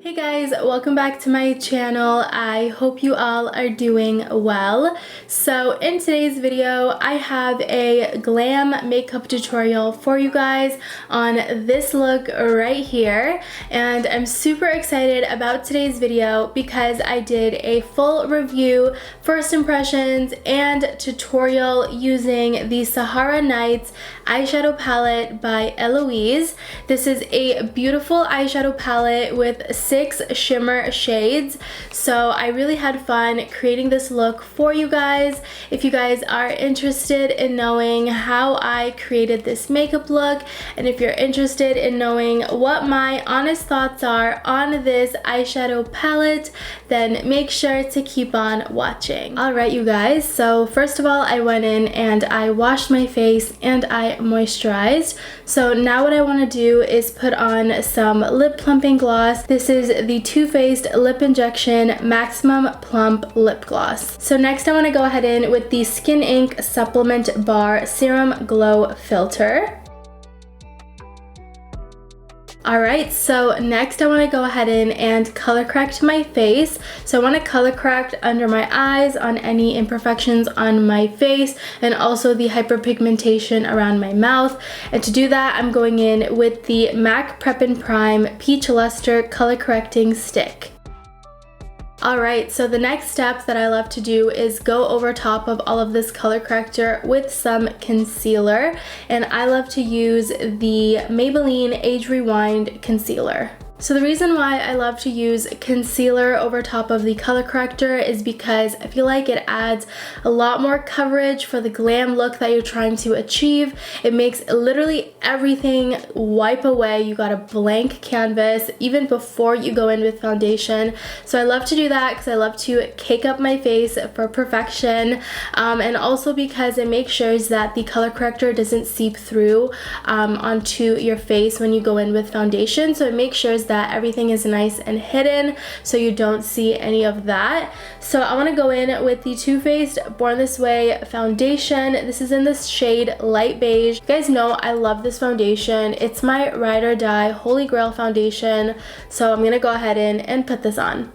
Hey guys, welcome back to my channel. I hope you all are doing well. So in today's video, I have a glam makeup tutorial for you guys on this look right here. And I'm super excited about today's video because I did a full review, first impressions, and tutorial using the Sahara Nights eyeshadow palette by Eloise. This is a beautiful eyeshadow palette with 6 shimmer shades, so I really had fun creating this look for you guys. If you guys are interested in knowing how I created this makeup look, and if you're interested in knowing what my honest thoughts are on this eyeshadow palette, then make sure to keep on watching. Alright you guys, so first of all I went in and I washed my face and I moisturized. So now what I want to do is put on some lip plumping gloss. This is the Too Faced Lip Injection Maximum Plump Lip Gloss. So next I want to go ahead in with the Skin Ink Supplement Bar Serum Glow Filter. Alright, so next I want to go ahead in and color correct my face. So I want to color correct under my eyes, on any imperfections on my face, and also the hyperpigmentation around my mouth. And to do that, I'm going in with the MAC Prep and Prime Peach Lustre Color Correcting Stick. Alright, so the next step that I love to do is go over top of all of this color corrector with some concealer, and I love to use the Maybelline Age Rewind concealer. So the reason why I love to use concealer over top of the color corrector is because I feel like it adds a lot more coverage for the glam look that you're trying to achieve. It makes literally everything wipe away. You got a blank canvas even before you go in with foundation. So I love to do that because I love to cake up my face for perfection, and also because it makes sure that the color corrector doesn't seep through onto your face when you go in with foundation. So it makes sure that everything is nice and hidden so you don't see any of that. So I want to go in with the Too Faced Born This Way foundation. This is in this shade Light Beige. You guys know I love this foundation. It's my ride or die holy grail foundation. So I'm gonna go ahead in and put this on.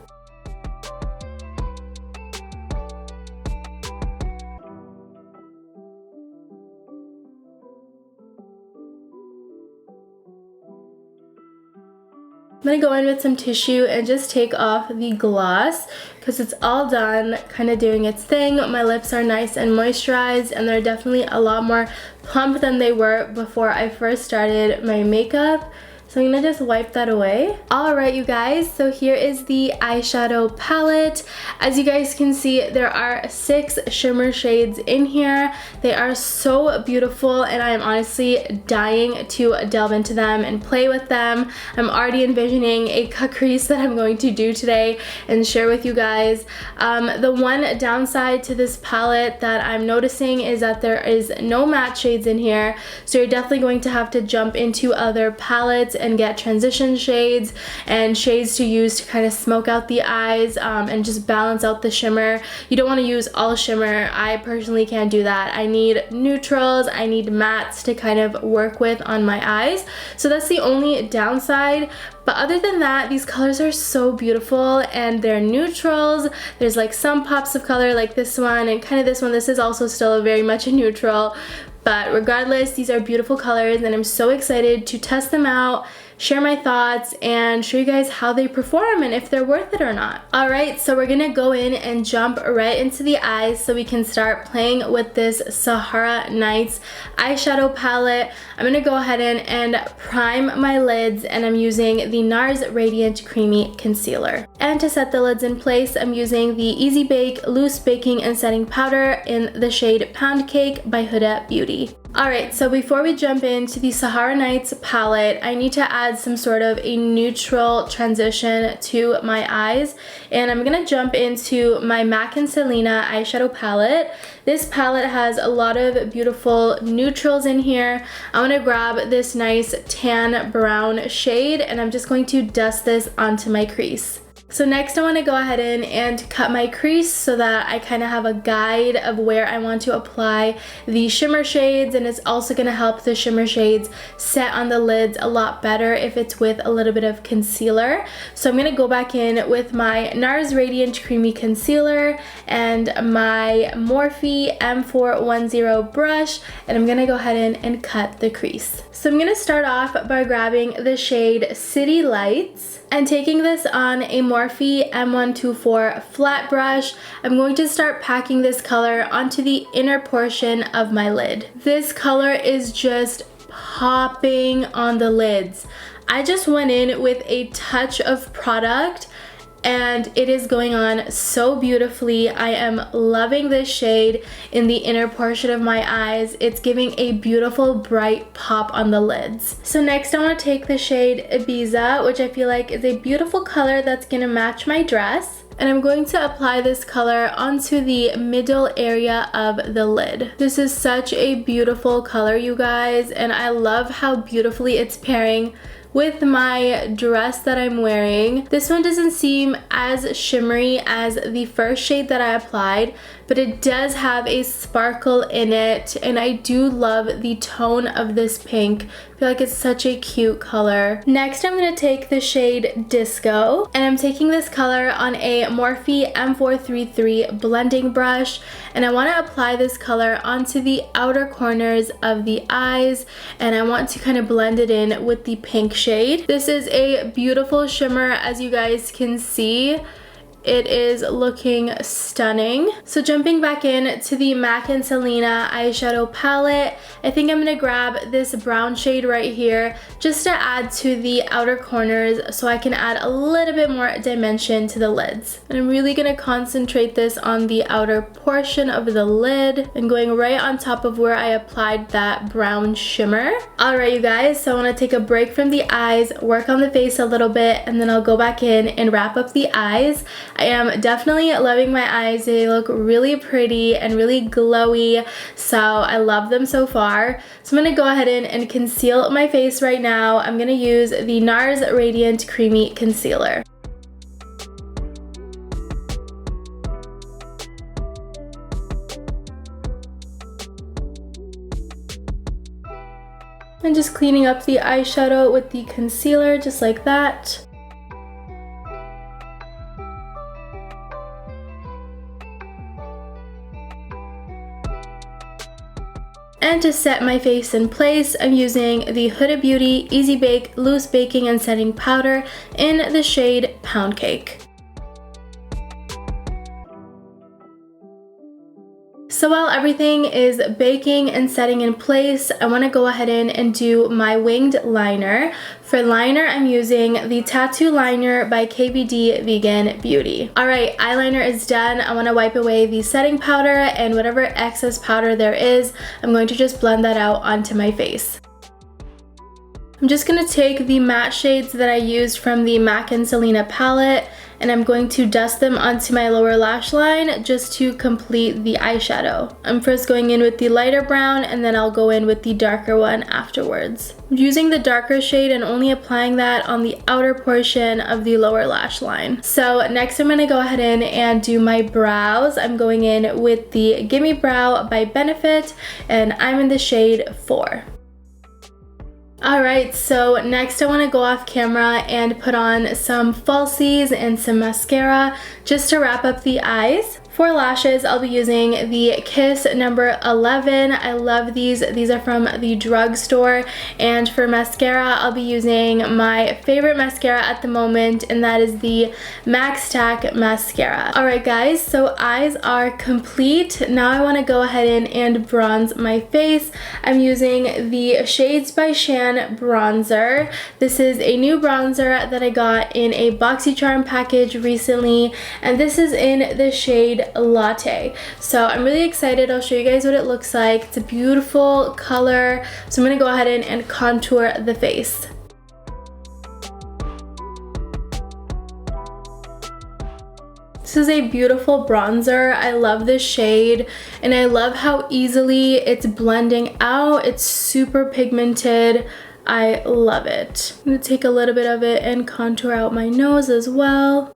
I'm gonna go in with some tissue and just take off the gloss because it's all done, kind of doing its thing. My lips are nice and moisturized, and they're definitely a lot more plump than they were before I first started my makeup. So I'm gonna just wipe that away. Alright you guys, so here is the eyeshadow palette. As you guys can see, there are 6 shimmer shades in here. They are so beautiful, and I am honestly dying to delve into them and play with them. I'm already envisioning a cut crease that I'm going to do today and share with you guys. The one downside to this palette that I'm noticing is that there is no matte shades in here. So you're definitely going to have to jump into other palettes and get transition shades and shades to use to kind of smoke out the eyes and just balance out the shimmer. You don't want to use all shimmer. I personally can't do that. I need neutrals, I need mattes to kind of work with on my eyes. So that's the only downside. But other than that, these colors are so beautiful, and they're neutrals. There's like some pops of color like this one and kind of this one. This is also still very much a neutral. But regardless, these are beautiful colors, and I'm so excited to test them out, share my thoughts, and show you guys how they perform and if they're worth it or not. Alright, so we're gonna go in and jump right into the eyes so we can start playing with this Sahara Nights eyeshadow palette. I'm gonna go ahead in and prime my lids, and I'm using the Nars Radiant Creamy Concealer. And to set the lids in place, I'm using the Easy Bake Loose Baking and Setting Powder in the shade Pound Cake by HUDA Beauty. Alright, so before we jump into the Sahara Nights palette, I need to add some sort of a neutral transition to my eyes, and I'm gonna jump into my MAC and Selena eyeshadow palette. This palette has a lot of beautiful neutrals in here. I want to grab this nice tan brown shade, and I'm just going to dust this onto my crease. So next I want to go ahead in and cut my crease so that I kind of have a guide of where I want to apply the shimmer shades, and it's also going to help the shimmer shades set on the lids a lot better if it's with a little bit of concealer. So I'm going to go back in with my Nars Radiant Creamy Concealer and my Morphe M410 brush, and I'm going to go ahead in and cut the crease. So I'm going to start off by grabbing the shade City Lights and taking this on a Morphe M124 flat brush. I'm going to start packing this color onto the inner portion of my lid. This color is just popping on the lids. I just went in with a touch of product and it is going on so beautifully. I am loving this shade in the inner portion of my eyes. It's giving a beautiful bright pop on the lids. So next I want to take the shade Ibiza, which I feel like is a beautiful color that's going to match my dress. And I'm going to apply this color onto the middle area of the lid. This is such a beautiful color, you guys, and I love how beautifully it's pairing with my dress that I'm wearing. This one doesn't seem as shimmery as the first shade that I applied, but it does have a sparkle in it, and I do love the tone of this pink. I feel like it's such a cute color. Next, I'm going to take the shade Disco, and I'm taking this color on a Morphe M433 blending brush, and I want to apply this color onto the outer corners of the eyes, and I want to kind of blend it in with the pink shade. This is a beautiful shimmer, as you guys can see. It is looking stunning. So jumping back in to the MAC and Selena eyeshadow palette, I think I'm going to grab this brown shade right here just to add to the outer corners so I can add a little bit more dimension to the lids. And I'm really going to concentrate this on the outer portion of the lid and going right on top of where I applied that brown shimmer. Alright you guys, so I want to take a break from the eyes, work on the face a little bit, and then I'll go back in and wrap up the eyes. I am definitely loving my eyes. They look really pretty and really glowy, so I love them so far. So I'm going to go ahead and conceal my face right now. I'm going to use the Nars Radiant Creamy Concealer. And just cleaning up the eyeshadow with the concealer just like that. And to set my face in place, I'm using the Huda Beauty Easy Bake Loose Baking and Setting Powder in the shade Pound Cake. So while everything is baking and setting in place, I want to go ahead in and do my winged liner. For liner, I'm using the Tattoo Liner by KVD Vegan Beauty. Alright, eyeliner is done. I want to wipe away the setting powder and whatever excess powder there is. I'm going to just blend that out onto my face. I'm just going to take the matte shades that I used from the MAC and Selena palette, and I'm going to dust them onto my lower lash line just to complete the eyeshadow. I'm first going in with the lighter brown, and then I'll go in with the darker one afterwards. I'm using the darker shade and only applying that on the outer portion of the lower lash line. So next I'm going to go ahead in and do my brows. I'm going in with the Gimme Brow by Benefit, and I'm in the shade 4. Alright, so next I want to go off camera and put on some falsies and some mascara just to wrap up the eyes. For lashes, I'll be using the Kiss number 11. I love these. These are from the drugstore. And for mascara, I'll be using my favorite mascara at the moment, and that is the MAC Stack Mascara. Alright guys, so eyes are complete. Now I want to go ahead and bronze my face. I'm using the Shades by Shan bronzer. This is a new bronzer that I got in a BoxyCharm package recently, and this is in the shade Latte. So I'm really excited. I'll show you guys what it looks like. It's a beautiful color. So I'm going to go ahead and contour the face. This is a beautiful bronzer. I love this shade, and I love how easily it's blending out. It's super pigmented. I love it. I'm going to take a little bit of it and contour out my nose as well.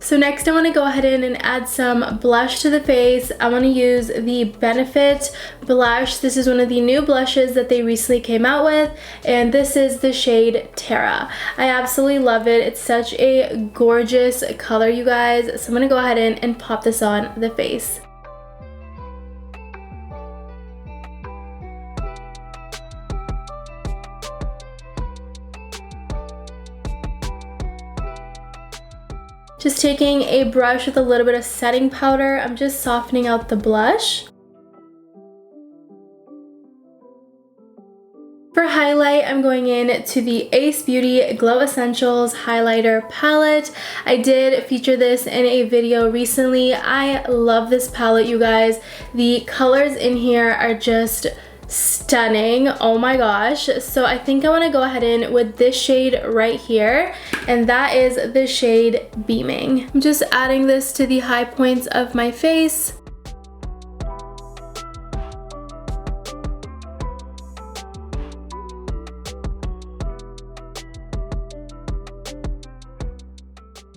So next I want to go ahead in and add some blush to the face. I want to use the Benefit blush. This is one of the new blushes that they recently came out with, and this is the shade Terra. I absolutely love it. It's such a gorgeous color, you guys. So I'm going to go ahead in and pop this on the face. Just taking a brush with a little bit of setting powder, I'm just softening out the blush. For highlight, I'm going in to the Ace Beauty Glow Essentials Highlighter Palette. I did feature this in a video recently. I love this palette, you guys. The colors in here are just stunning. Oh my gosh. So I think I want to go ahead in with this shade right here, and that is the shade Beaming. I'm just adding this to the high points of my face.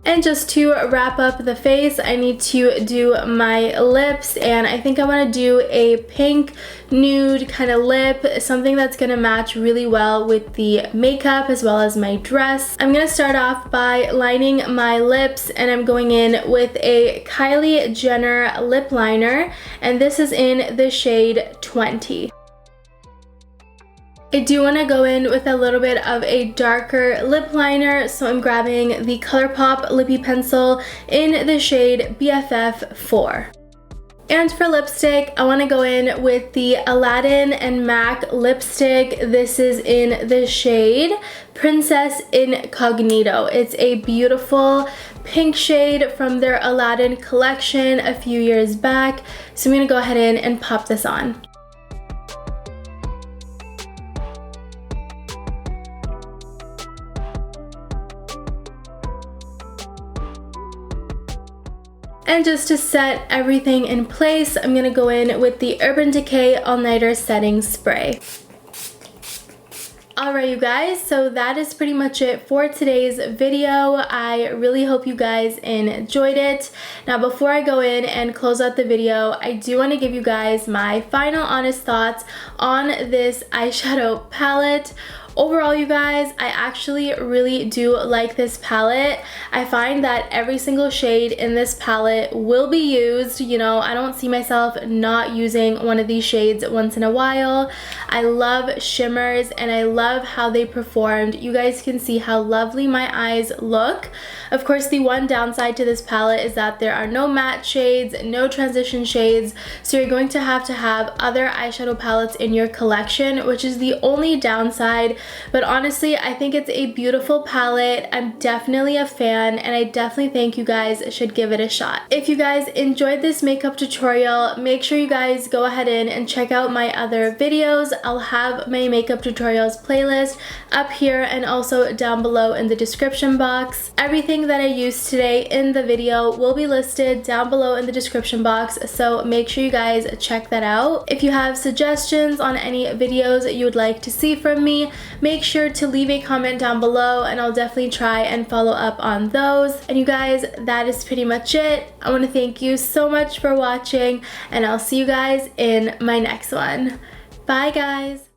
And just to wrap up the face, I need to do my lips, and I think I want to do a pink nude kind of lip, something that's going to match really well with the makeup as well as my dress. I'm going to start off by lining my lips, and I'm going in with a Kylie Jenner lip liner, and this is in the shade 20. I do want to go in with a little bit of a darker lip liner, so I'm grabbing the ColourPop Lippie Pencil in the shade BFF4. And for lipstick, I want to go in with the Aladdin and MAC lipstick. This is in the shade Princess Incognito. It's a beautiful pink shade from their Aladdin collection a few years back. So I'm going to go ahead in and pop this on. And just to set everything in place, I'm going to go in with the Urban Decay All Nighter Setting Spray. Alright you guys, so that is pretty much it for today's video. I really hope you guys enjoyed it. Now before I go in and close out the video, I do want to give you guys my final honest thoughts on this eyeshadow palette. Overall, you guys, I actually really do like this palette. I find that every single shade in this palette will be used. You know, I don't see myself not using one of these shades once in a while. I love shimmers and I love how they performed. You guys can see how lovely my eyes look. Of course, the one downside to this palette is that there are no matte shades, no transition shades, so you're going to have other eyeshadow palettes in your collection, which is the only downside. But honestly, I think it's a beautiful palette. I'm definitely a fan, and I definitely think you guys should give it a shot. If you guys enjoyed this makeup tutorial, make sure you guys go ahead in and check out my other videos. I'll have my makeup tutorials playlist up here and also down below in the description box. Everything that I used today in the video will be listed down below in the description box, so make sure you guys check that out. If you have suggestions on any videos you would like to see from me, make sure to leave a comment down below and I'll definitely try and follow up on those. And you guys, that is pretty much it. I want to thank you so much for watching, and I'll see you guys in my next one. Bye guys!